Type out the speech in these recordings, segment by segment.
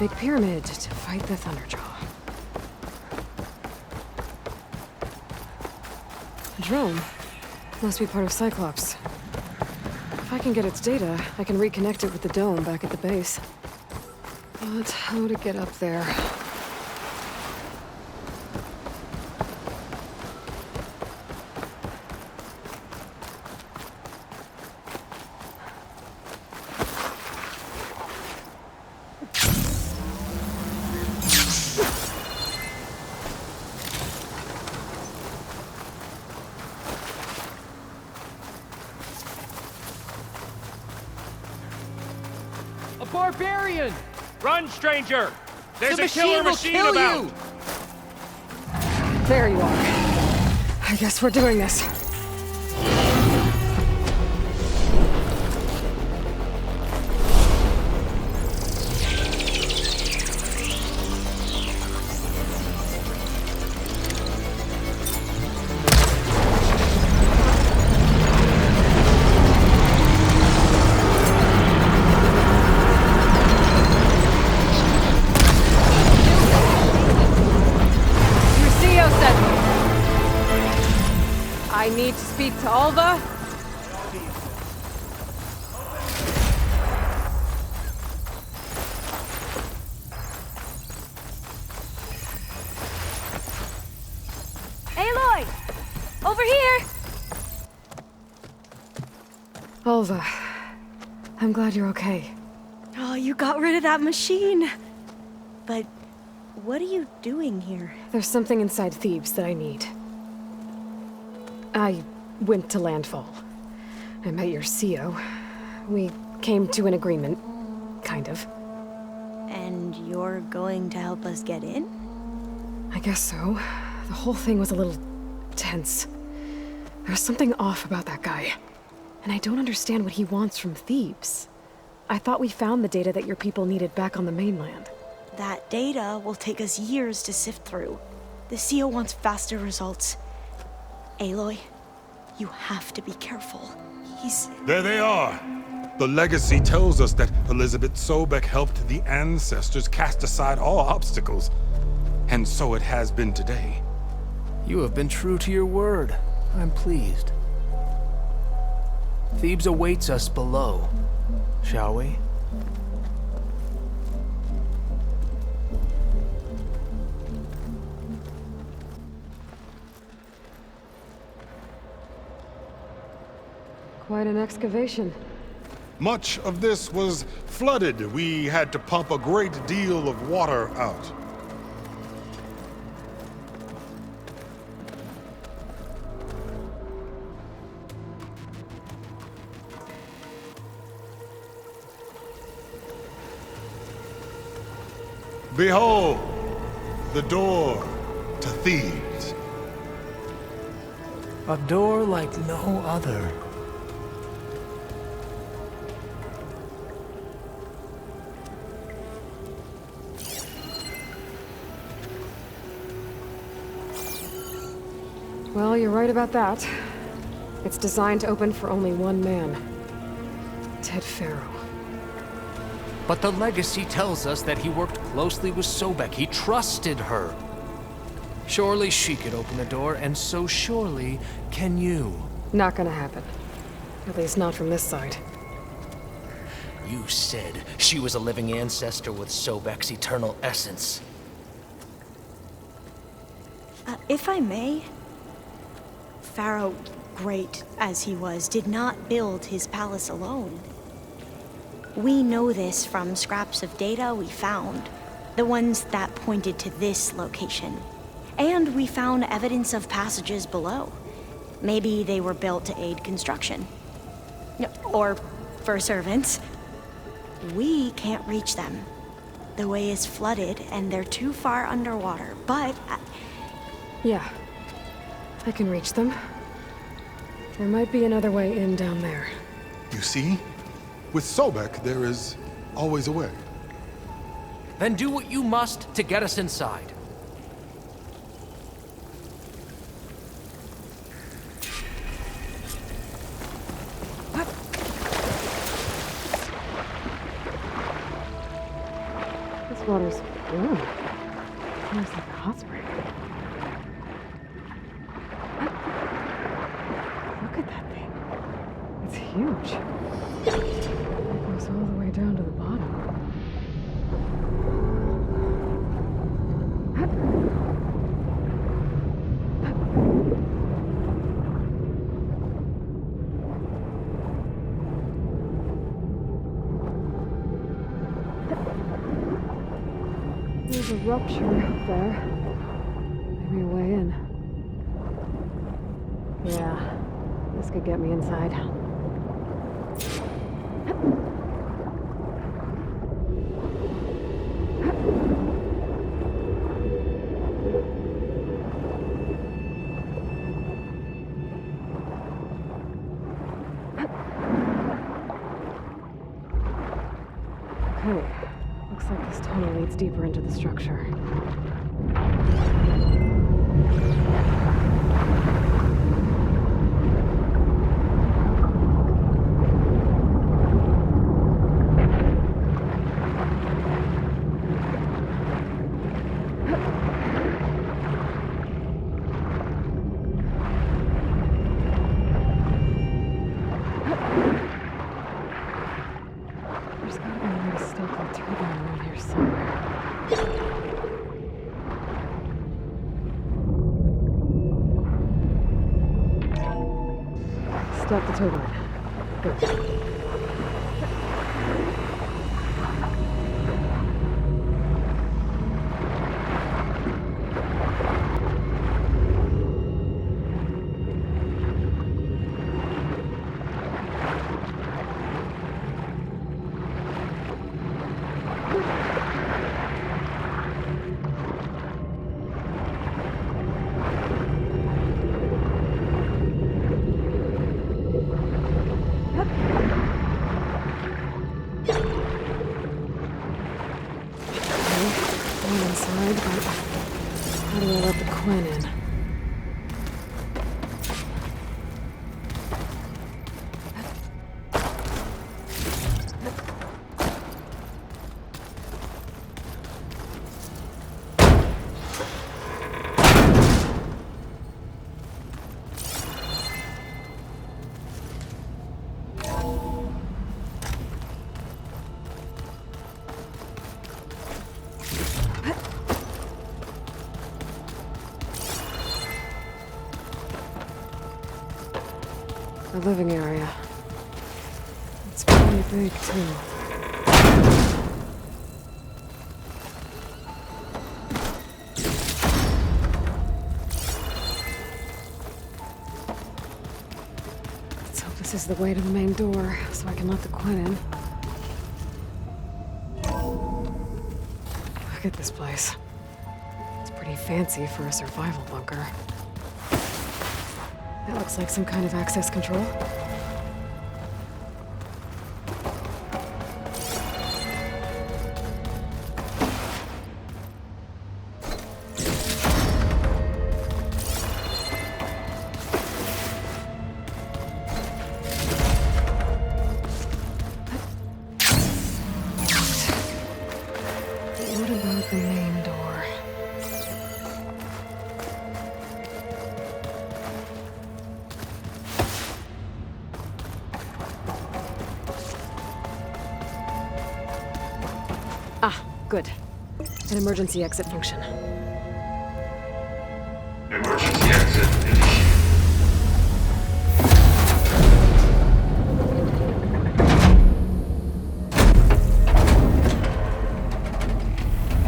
big pyramid to fight the Thunderjaw. A drone. Must be part of Cyclops. If I can get its data, I can reconnect it with the dome back at the base. But how to get up there? Barbarian! Run, stranger! There's The a killer machine machine will kill about! you! There you are. I guess we're doing this. I need to speak to Alva. Aloy! Over here! Alva, I'm glad you're okay. Oh, you got rid of that machine. But what are you doing here? There's something inside Thebes that I need. I went to landfall. I met your CO. We came to an agreement, kind of. And you're going to help us get in? I guess so. The whole thing was a little tense. There was something off about that guy. And I don't understand what he wants from Thebes. I thought we found the data that your people needed back on the mainland. That data will take us years to sift through. The CO wants faster results. Aloy, you have to be careful. There they are! The legacy tells us that Elizabeth Sobek helped the ancestors cast aside all obstacles. And so it has been today. You have been true to your word. I'm pleased. Thebes awaits us below. Shall we? Quite an excavation. Much of this was flooded. We had to pump a great deal of water out. Behold, the door to Thebes. A door like no other. Well, you're right about that. It's designed to open for only one man. Ted Faro. But the legacy tells us that he worked closely with Sobek. He trusted her. Surely she could open the door, and so surely can you. Not gonna happen. At least not from this side. You said she was a living ancestor with Sobek's eternal essence. If I may, Pharaoh, great as he was, did not build his palace alone. We know this from scraps of data we found, the ones that pointed to this location. And we found evidence of passages below. Maybe they were built to aid construction. Or for servants. We can't reach them. The way is flooded and they're too far underwater, but... Yeah. I can reach them. There might be another way in down there. You see? With Sobek, there is always a way. Then do what you must to get us inside. This water's warm. Almost like a hot spring. Look at that thing. It's huge. It goes all the way down to the bottom. There's a rupture up there. Maybe a way in. Yeah, this could get me inside. Okay, looks like this tunnel leads deeper into the structure. There's gotta be a way to stake the turbine around here somewhere. Stop the turbine. Good. Going inside, but how do I let the Quinn in? The living area. It's pretty big, too. Let's hope this is the way to the main door, so I can let the Quinn in. Look at this place. It's pretty fancy for a survival bunker. That looks like some kind of access control. What about the main door? Ah, good. An emergency exit function. Emergency exit initiated.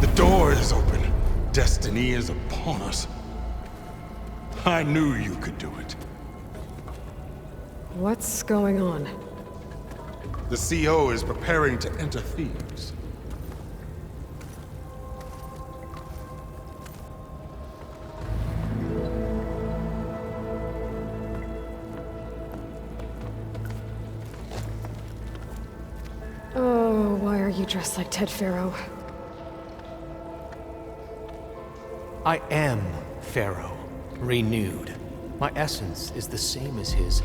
The door is open. Destiny is upon us. I knew you could do it. What's going on? The CO is preparing to enter Thebes. Oh, why are you dressed like Ted Pharaoh? I am Pharaoh, renewed. My essence is the same as his.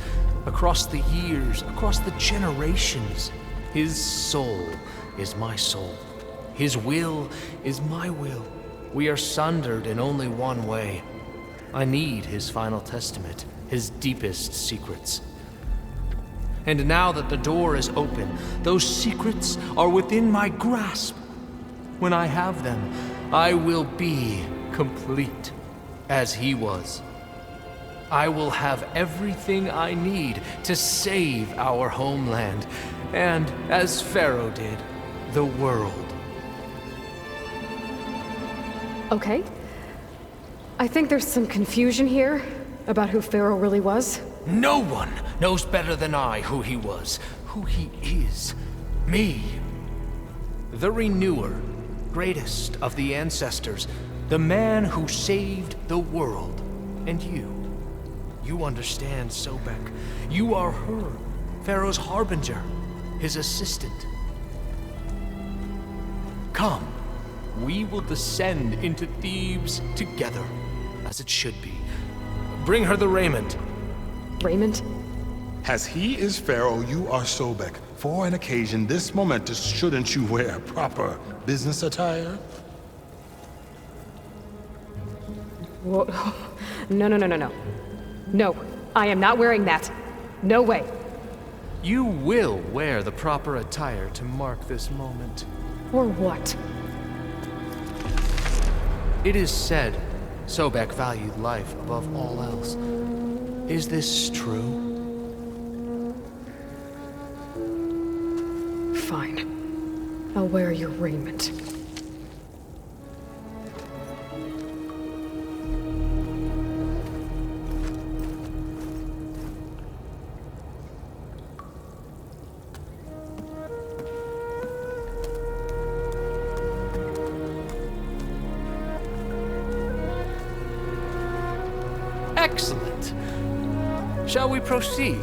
Across the years, across the generations, his soul is my soul. His will is my will. We are sundered in only one way. I need his final testament, his deepest secrets. And now that the door is open, those secrets are within my grasp. When I have them, I will be complete, as he was. I will have everything I need to save our homeland, and, as Pharaoh did, the world. Okay. I think there's some confusion here about who Pharaoh really was. No one knows better than I who he was, who he is. Me. The Renewer, greatest of the ancestors, the man who saved the world. And you. You understand, Sobek. You are her, Pharaoh's harbinger, his assistant. Come, we will descend into Thebes together, as it should be. Bring her the raiment. Raymond? As he is Pharaoh, you are Sobek. For an occasion this momentous, shouldn't you wear proper business attire? Whoa. No. No, I am not wearing that. No way. You will wear the proper attire to mark this moment. Or what? It is said Sobek valued life above all else. Is this true? Fine. I'll wear your raiment. Excellent. Shall we proceed?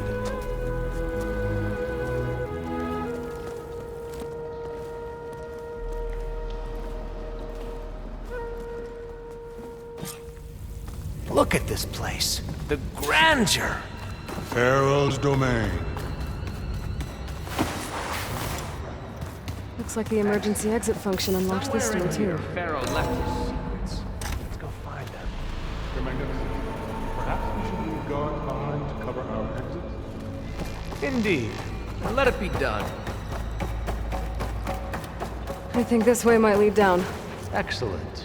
Look at this place. The grandeur. Pharaoh's domain. Looks like the emergency exit function unlocked this door too. Pharaoh left his secrets. Let's go find them. Your Magnificence, perhaps we should leave guards behind to cover our exits? Indeed. And let it be done. I think this way might lead down. Excellent.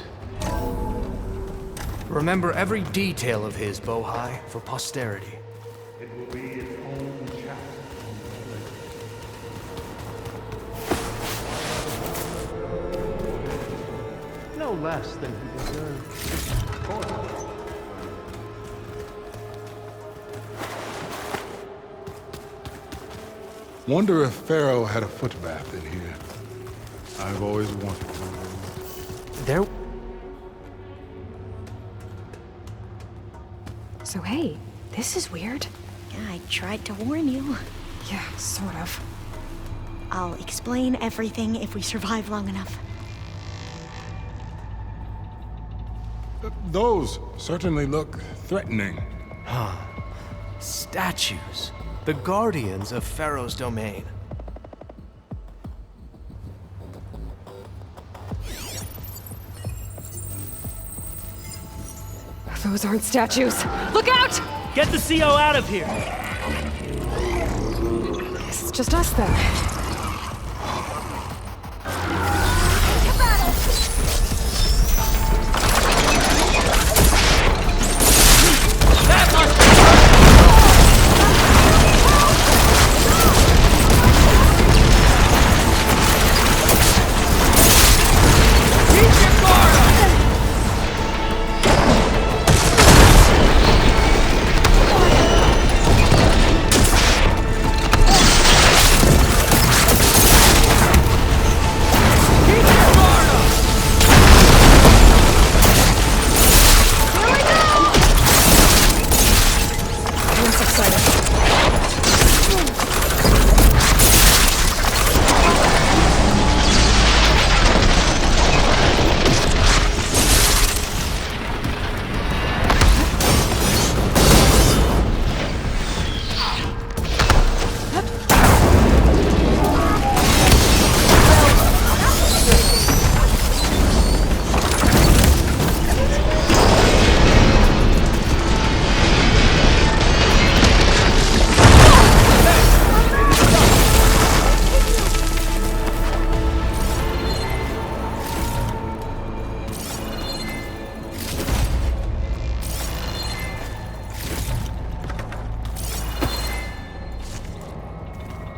Remember every detail of his, Bohai, for posterity. It will be its own chapter. No less than he deserved. Wonder if Pharaoh had a foot bath in here. I've always wanted one. There... So hey, this is weird. Yeah, I tried to warn you. Yeah, sort of. I'll explain everything if we survive long enough. Those certainly look threatening. Statues. The guardians of Pharaoh's domain. Those aren't statues. Look out! Get the CO out of here! Guess it's just us then.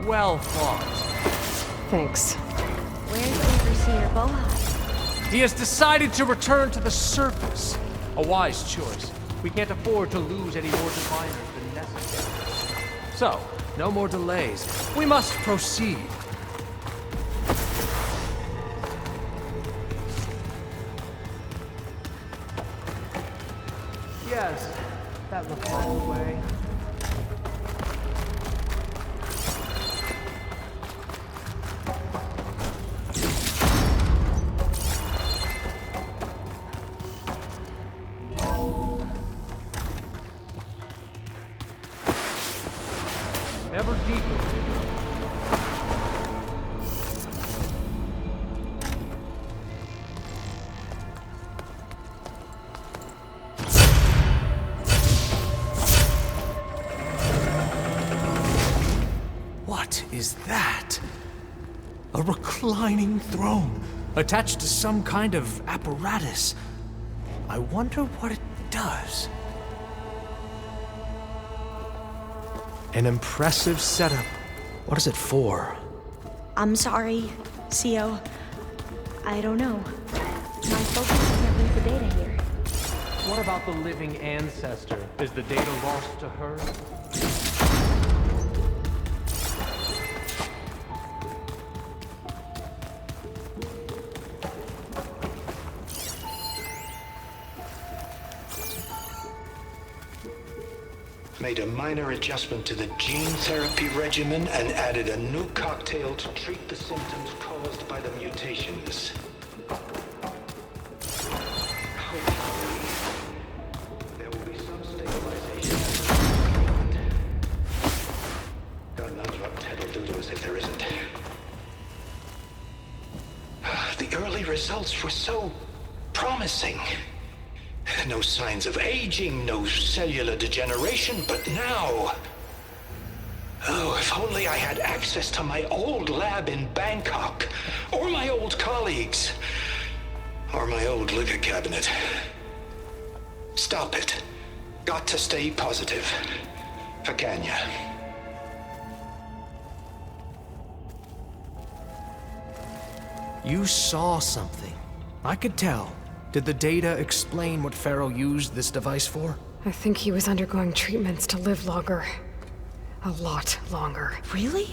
Well fought. Thanks. Where's Overseer Bohai? He has decided to return to the surface. A wise choice. We can't afford to lose any more diviners than necessary. So, no more delays. We must proceed. Yes, that looks like the way. Ever deeper. What is that? A reclining throne, attached to some kind of apparatus. I wonder what it does. An impressive setup. What is it for? I'm sorry, CO. I don't know. My focus can't read the data here. What about the living ancestor? Is the data lost to her? Made a minor adjustment to the gene therapy regimen and added a new cocktail to treat the symptoms caused by the mutations. Hopefully, there will be some stabilization after the treatment. God knows what Ted will do to us if there isn't. The early results were so promising. No signs of aging, no cellular degeneration, but now... Oh, if only I had access to my old lab in Bangkok, or my old colleagues, or my old liquor cabinet. Stop it. Got to stay positive. For Kenya. You saw something. I could tell. Did the data explain what Pharaoh used this device for? I think he was undergoing treatments to live longer. A lot longer. Really?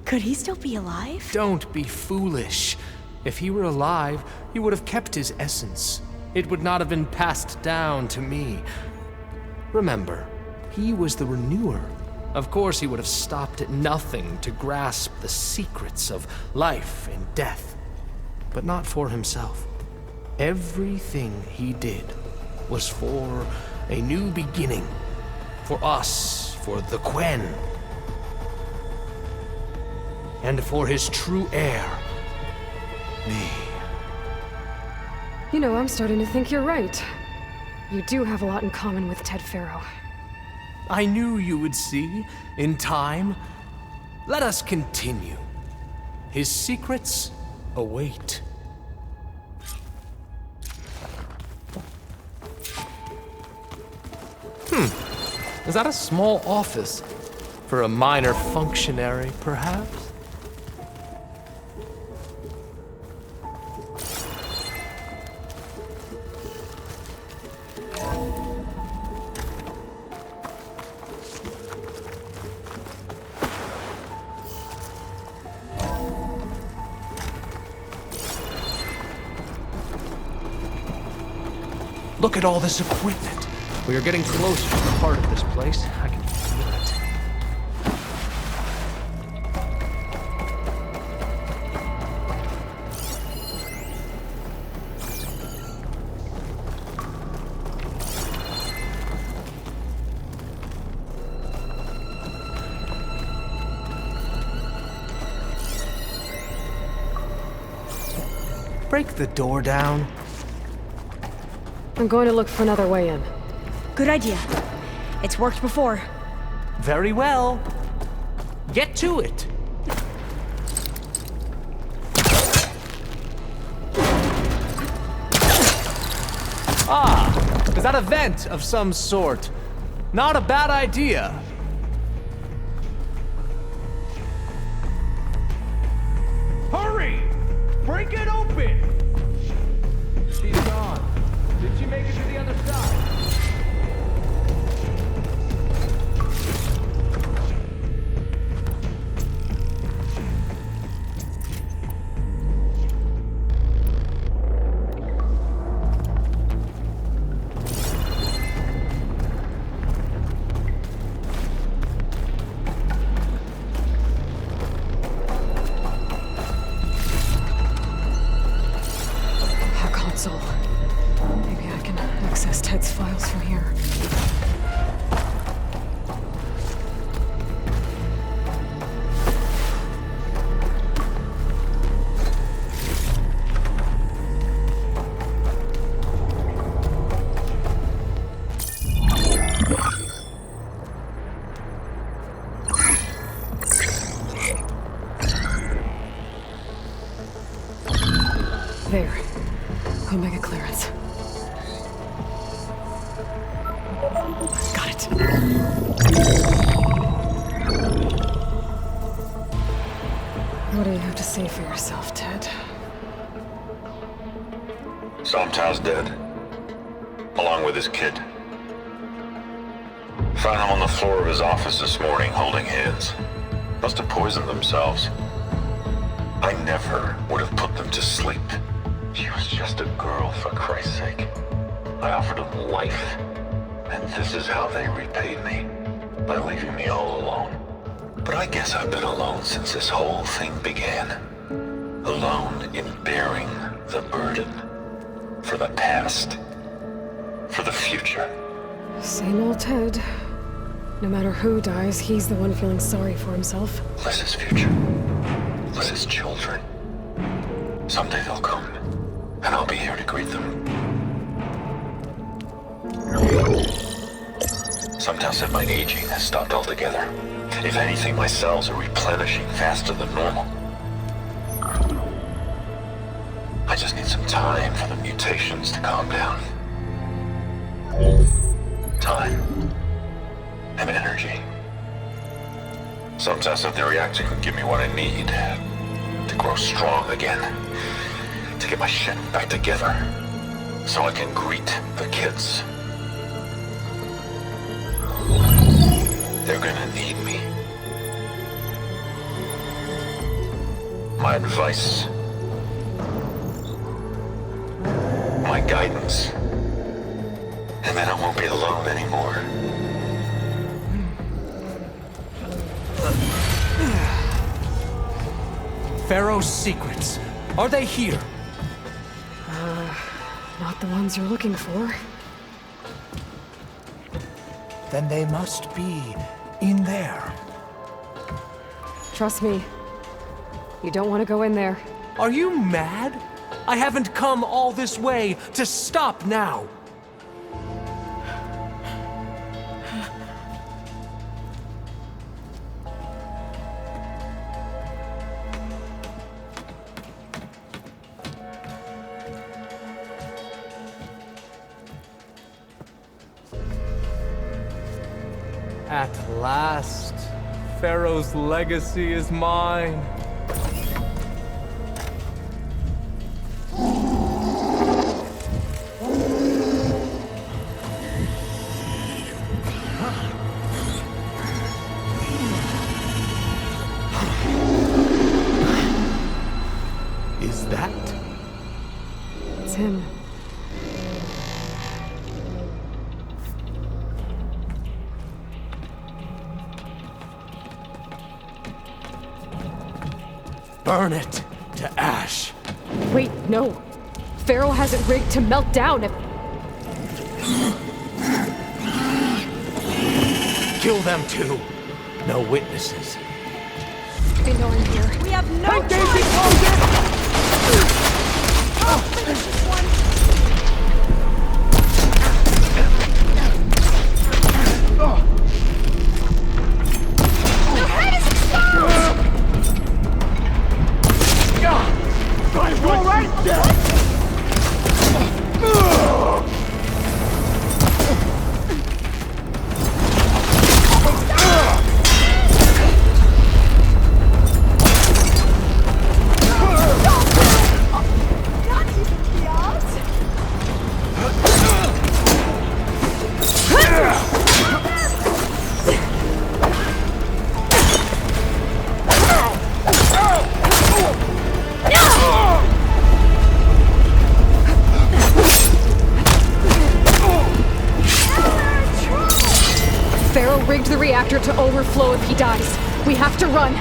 Could he still be alive? Don't be foolish. If he were alive, he would have kept his essence. It would not have been passed down to me. Remember, he was the renewer. Of course, he would have stopped at nothing to grasp the secrets of life and death. But not for himself. Everything he did was for a new beginning. For us, for the Quen. And for his true heir, me. You know, I'm starting to think you're right. You do have a lot in common with Ted Pharaoh. I knew you would see, in time. Let us continue. His secrets await. Is that a small office? For a minor functionary, perhaps? Look at all this equipment. We are getting closer to the heart of this place. I can feel it. Break the door down. I'm going to look for another way in. Good idea. It's worked before. Very well. Get to it. Ah, is that a vent of some sort? Not a bad idea. Break it open! She's gone. Did she make it to the other side? Maybe I can access Ted's files from here. There. Omega clearance. Got it. What do you have to say for yourself, Ted? Somtao's dead. Along with his kid. Found him on the floor of his office this morning, holding hands. Must have poisoned themselves. I never would have put them to sleep. She was just a girl, for Christ's sake. I offered them life, and this is how they repaid me, by leaving me all alone. But I guess I've been alone since this whole thing began. Alone in bearing the burden. For the past. For the future. Same old Ted. No matter who dies, he's the one feeling sorry for himself. Liz's future. Liz's children. Someday they'll come. And I'll be here to greet them. Sometimes said my aging has stopped altogether. If anything, my cells are replenishing faster than normal. I just need some time for the mutations to calm down. Time. And energy. Sometimes said the reactor can give me what I need to grow strong again. To get my shit back together, so I can greet the kids. They're gonna need me. My advice, my guidance, and then I won't be alone anymore. Pharaoh's secrets. Are they here? Not the ones you're looking for. Then they must be in there. Trust me. You don't want to go in there. Are you mad? I haven't come all this way to stop now. At last, Pharaoh's legacy is mine. Is that? It's him. Burn it to ash. Wait, no. Pharaoh has it rigged to melt down if... Kill them too. No witnesses. They know I'm here. We have no choice! Oh, finish this one! Your head is exposed! You all right? reactor to overflow if he dies. We have to run.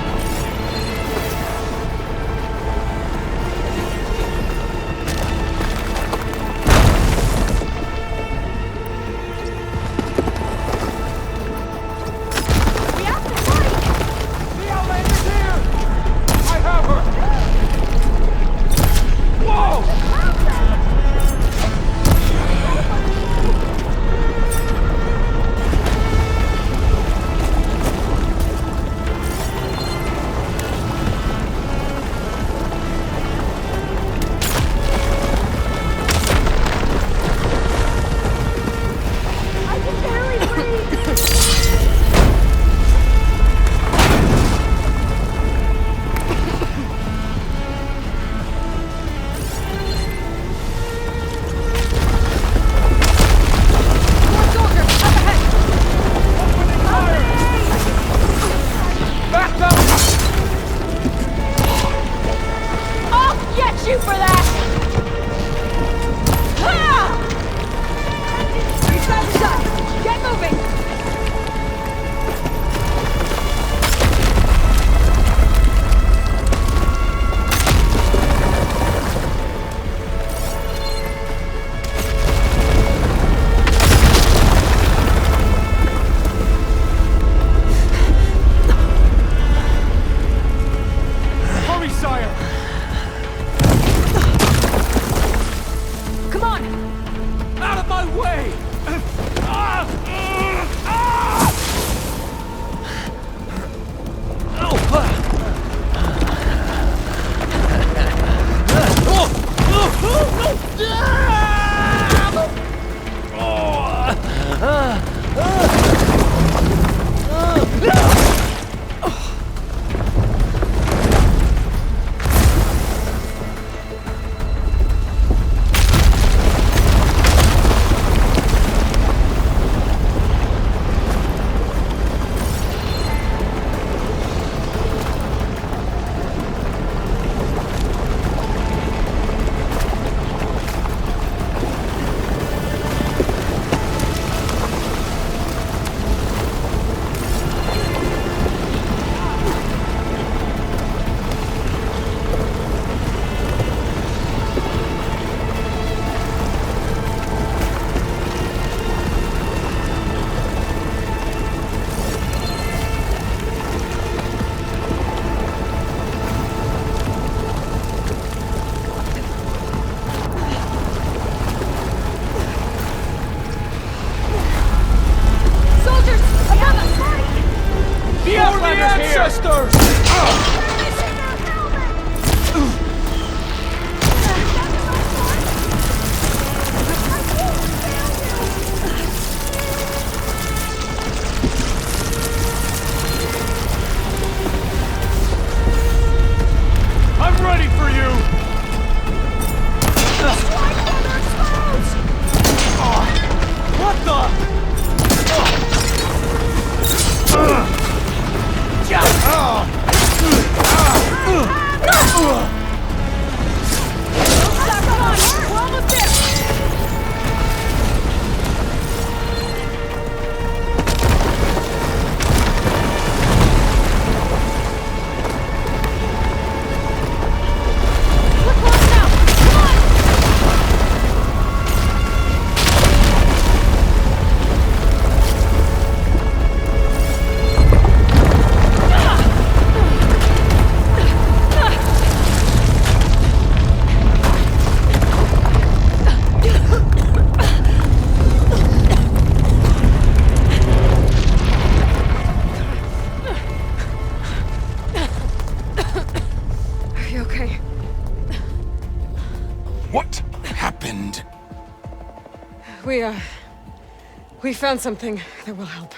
We found something that will help.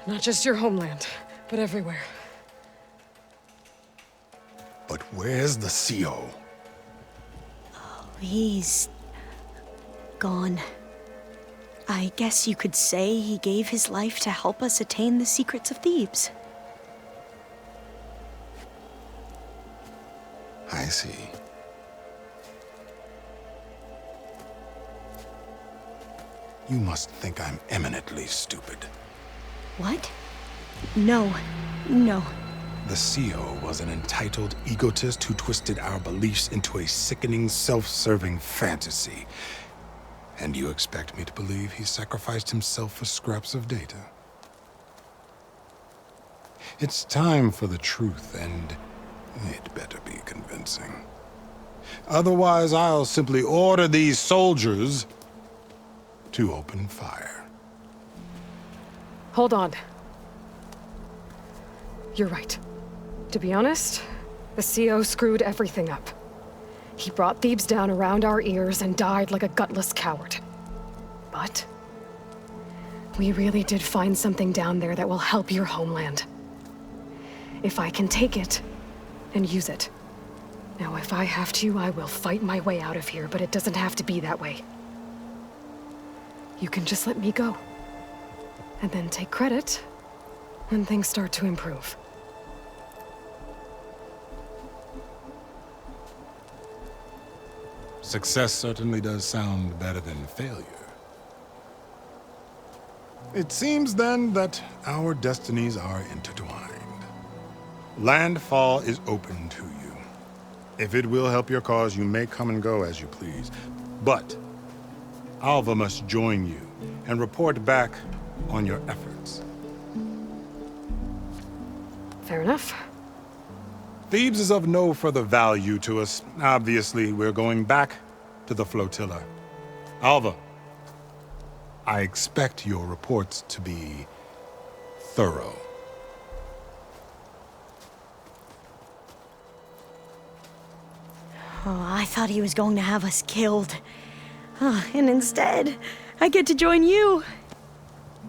Not just your homeland, but everywhere. But where's the CO? He's gone. I guess you could say he gave his life to help us attain the secrets of Thebes. I see. You must think I'm eminently stupid. What? No. No. The CO was an entitled egotist who twisted our beliefs into a sickening, self-serving fantasy. And you expect me to believe he sacrificed himself for scraps of data? It's time for the truth, and it better be convincing. Otherwise, I'll simply order these soldiers to open fire. Hold on. You're right. To be honest, the CO screwed everything up. He brought Thebes down around our ears and died like a gutless coward. But we really did find something down there that will help your homeland. If I can take it and use it. Now, if I have to, I will fight my way out of here, but it doesn't have to be that way. You can just let me go. And then take credit when things start to improve. Success certainly does sound better than failure. It seems then that our destinies are intertwined. Landfall is open to you. If it will help your cause, you may come and go as you please. But Alva must join you and report back on your efforts. Fair enough. Thebes is of no further value to us. Obviously, we're going back to the flotilla. Alva, I expect your reports to be thorough. Oh, I thought he was going to have us killed. And instead, I get to join you.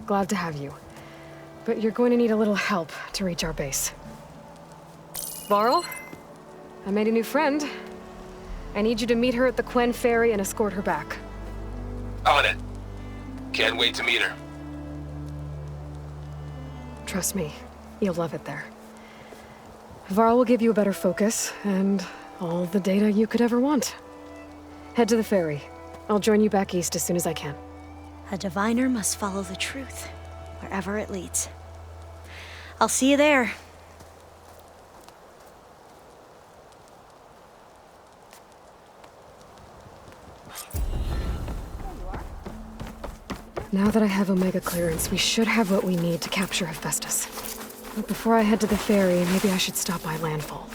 Glad to have you. But you're going to need a little help to reach our base. Varl, I made a new friend. I need you to meet her at the Quen Ferry and escort her back. On it. Can't wait to meet her. Trust me, you'll love it there. Varl will give you a better focus, and all the data you could ever want. Head to the ferry. I'll join you back east as soon as I can. A diviner must follow the truth, wherever it leads. I'll see you there. Now that I have Omega clearance, we should have what we need to capture Hephaestus. But before I head to the ferry, maybe I should stop by Landfall.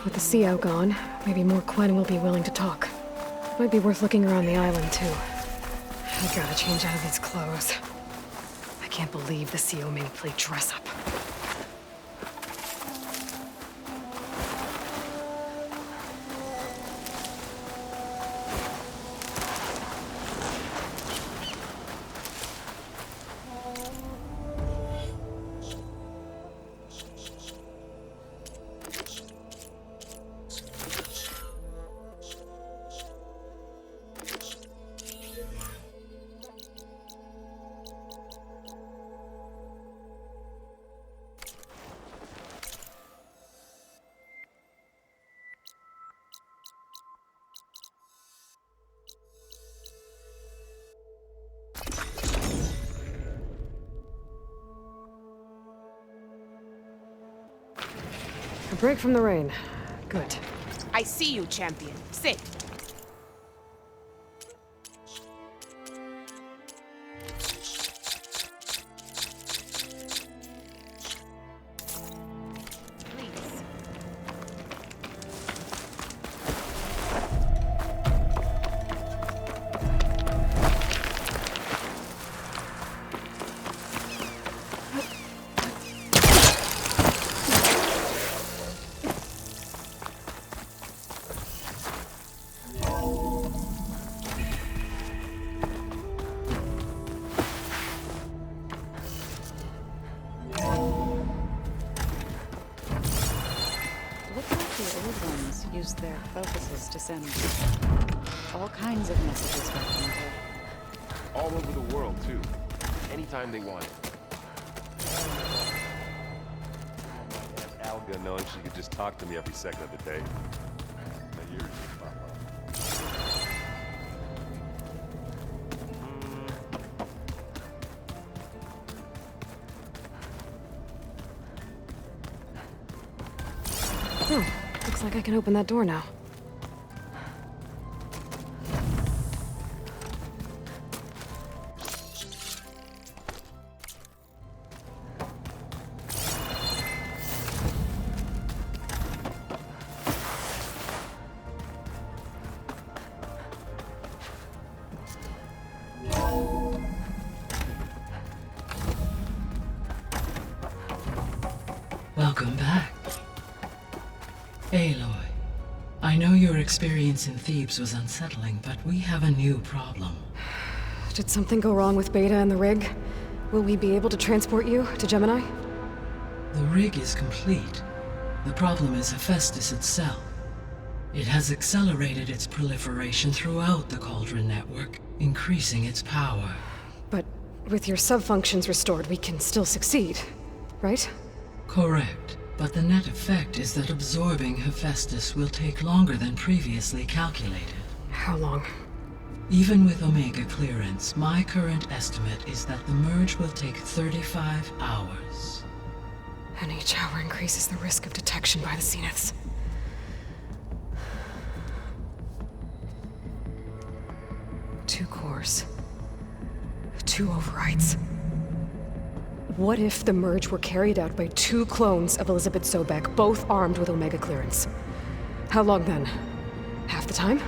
With the CO gone, maybe more Quen will be willing to talk. Might be worth looking around the island, too. I gotta change out of these clothes. I can't believe the CO made me play dress up. A break from the rain. Good. I see you, champion. Sit. Please. Used their focuses to send all kinds of messages back and forth. All over the world, too. Anytime they wanted. Have Alga knowing she could just talk to me every second of the day. My ears just pop up. Oh, looks like I can open that door now. Welcome back. Aloy, I know your experience in Thebes was unsettling, but we have a new problem. Did something go wrong with Beta and the rig? Will we be able to transport you to Gemini? The rig is complete. The problem is Hephaestus itself. It has accelerated its proliferation throughout the Cauldron network, increasing its power. But with your sub-functions restored, we can still succeed, right? Correct, but the net effect is that absorbing Hephaestus will take longer than previously calculated. How long? Even with Omega clearance, my current estimate is that the merge will take 35 hours. And each hour increases the risk of detection by the Zeniths. Two cores. 2 overrides. What if the merge were carried out by 2 clones of Elizabeth Sobek, both armed with Omega clearance? How long then? Half the time?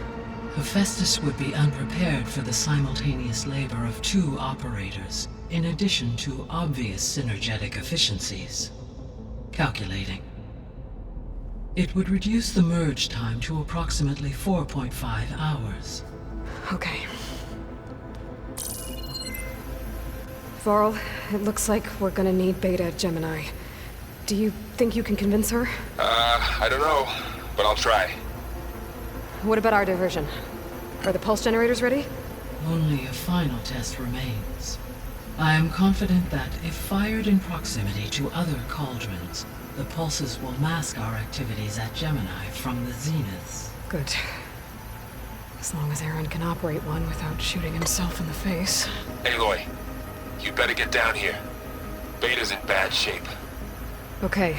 Hephaestus would be unprepared for the simultaneous labor of 2 operators, in addition to obvious synergetic efficiencies. Calculating. It would reduce the merge time to approximately 4.5 hours. Okay. Varl, it looks like we're gonna need Beta at Gemini. Do you think you can convince her? I don't know, but I'll try. What about our diversion? Are the pulse generators ready? Only a final test remains. I am confident that if fired in proximity to other cauldrons, the pulses will mask our activities at Gemini from the Zeniths. Good. As long as Aaron can operate one without shooting himself in the face. Aloy, you better get down here. Beta's in bad shape. Okay.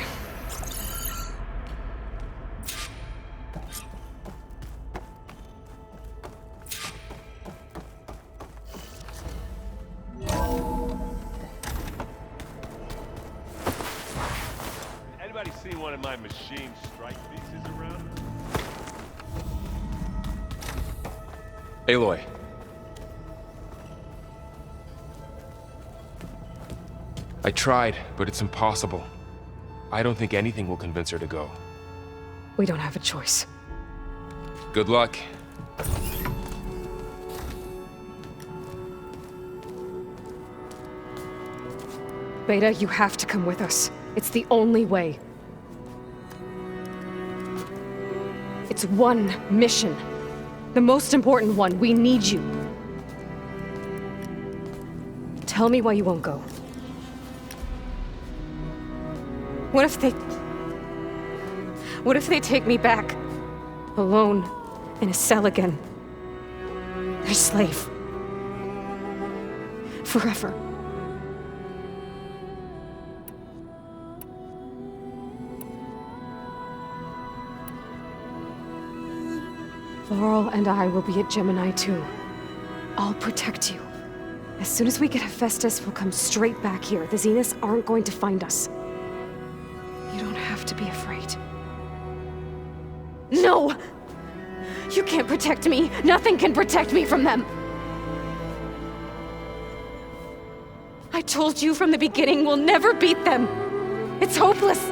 Anybody seen one of my machine strike pieces around? Aloy. I tried, but it's impossible. I don't think anything will convince her to go. We don't have a choice. Good luck. Beta, you have to come with us. It's the only way. It's one mission. The most important one. We need you. Tell me why you won't go. What if they take me back? Alone, in a cell again. Their slave. Forever. Varl and I will be at Gemini too. I'll protect you. As soon as we get Hephaestus, we'll come straight back here. The Zeniths aren't going to find us. You don't have to be afraid. No! You can't protect me. Nothing can protect me from them. I told you from the beginning we'll never beat them. It's hopeless.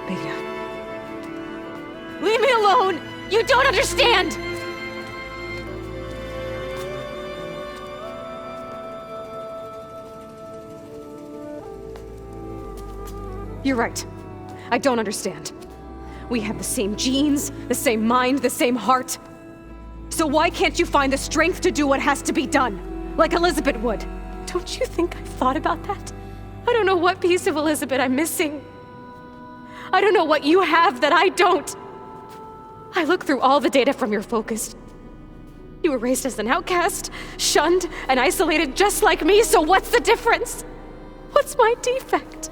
Beta. Leave me alone! You don't understand! You're right. I don't understand. We have the same genes, the same mind, the same heart. So why can't you find the strength to do what has to be done? Like Elizabeth would. Don't you think I've thought about that? I don't know what piece of Elizabeth I'm missing. I don't know what you have that I don't. I look through all the data from your focus. You were raised as an outcast, shunned, and isolated just like me, so what's the difference? What's my defect?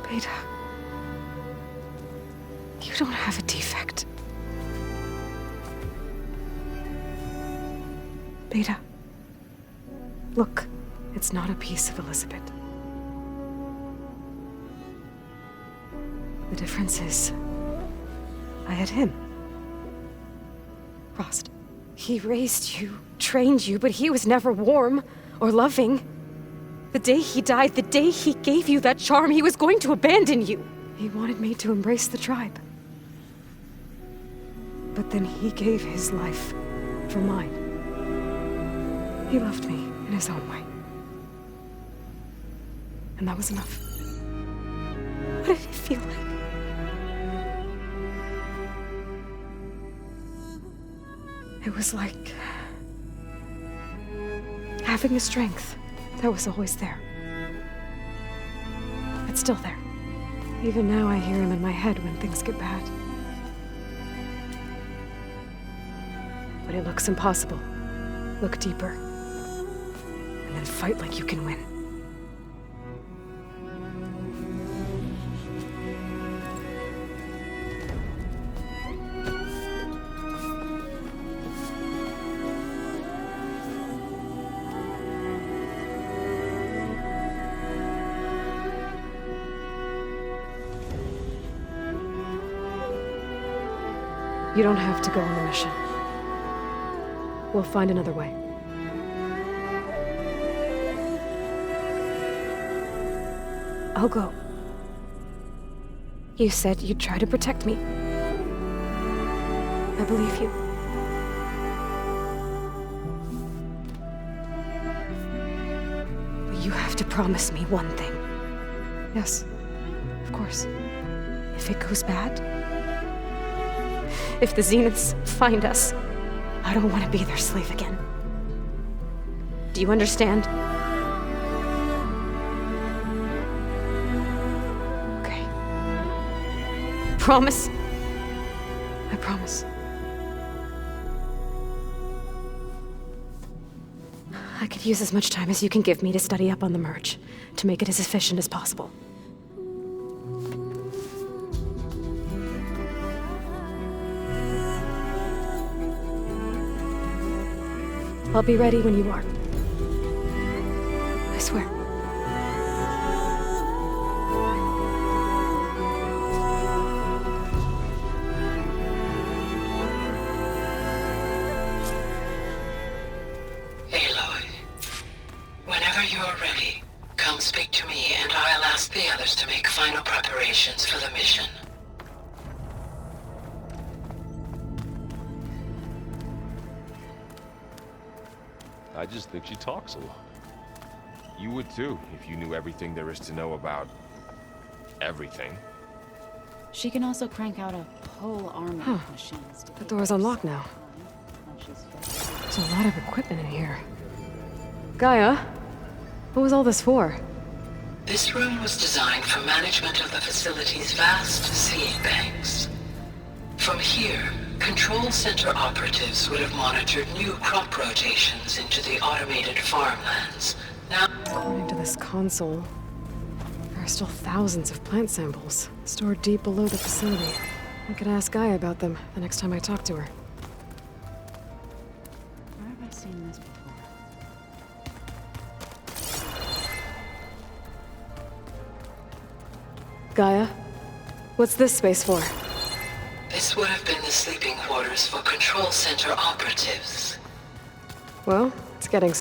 Beta. You don't have a defect. Beta. Look, it's not a piece of Elizabeth. The difference is, I had him. Frost. He raised you, trained you, but he was never warm or loving. The day he died, the day he gave you that charm, he was going to abandon you. He wanted me to embrace the tribe. But then he gave his life for mine. He loved me in his own way. And that was enough. What did it feel like? It was like having a strength that was always there. It's still there. Even now I hear him in my head when things get bad. When it looks impossible, look deeper. And then fight like you can win. You don't have to go on the mission. We'll find another way. I'll go. You said you'd try to protect me. I believe you. But you have to promise me one thing. Yes, of course. If it goes bad, if the Zeniths find us, I don't want to be their slave again. Do you understand? Okay. Promise? I promise. I could use as much time as you can give me to study up on the merge, to make it as efficient as possible. I'll be ready when you are. I swear. Aloy, whenever you are ready, come speak to me and I'll ask the others to make final preparations for the mission. I just think she talks a lot. You would too, if you knew everything there is to know about everything. She can also crank out a whole army of machines. The door's unlocked now. There's a lot of equipment in here. Gaia, what was all this for? This room was designed for management of the facility's vast seed banks. From here, Control Center operatives would have monitored new crop rotations into the automated farmlands. Now, according to this console, there are still thousands of plant samples stored deep below the facility. I could ask Gaia about them the next time I talk to her. Where have I seen this before? Gaia, what's this space for? this would have been the sleeping quarters for Control Center operatives. Well, it's getting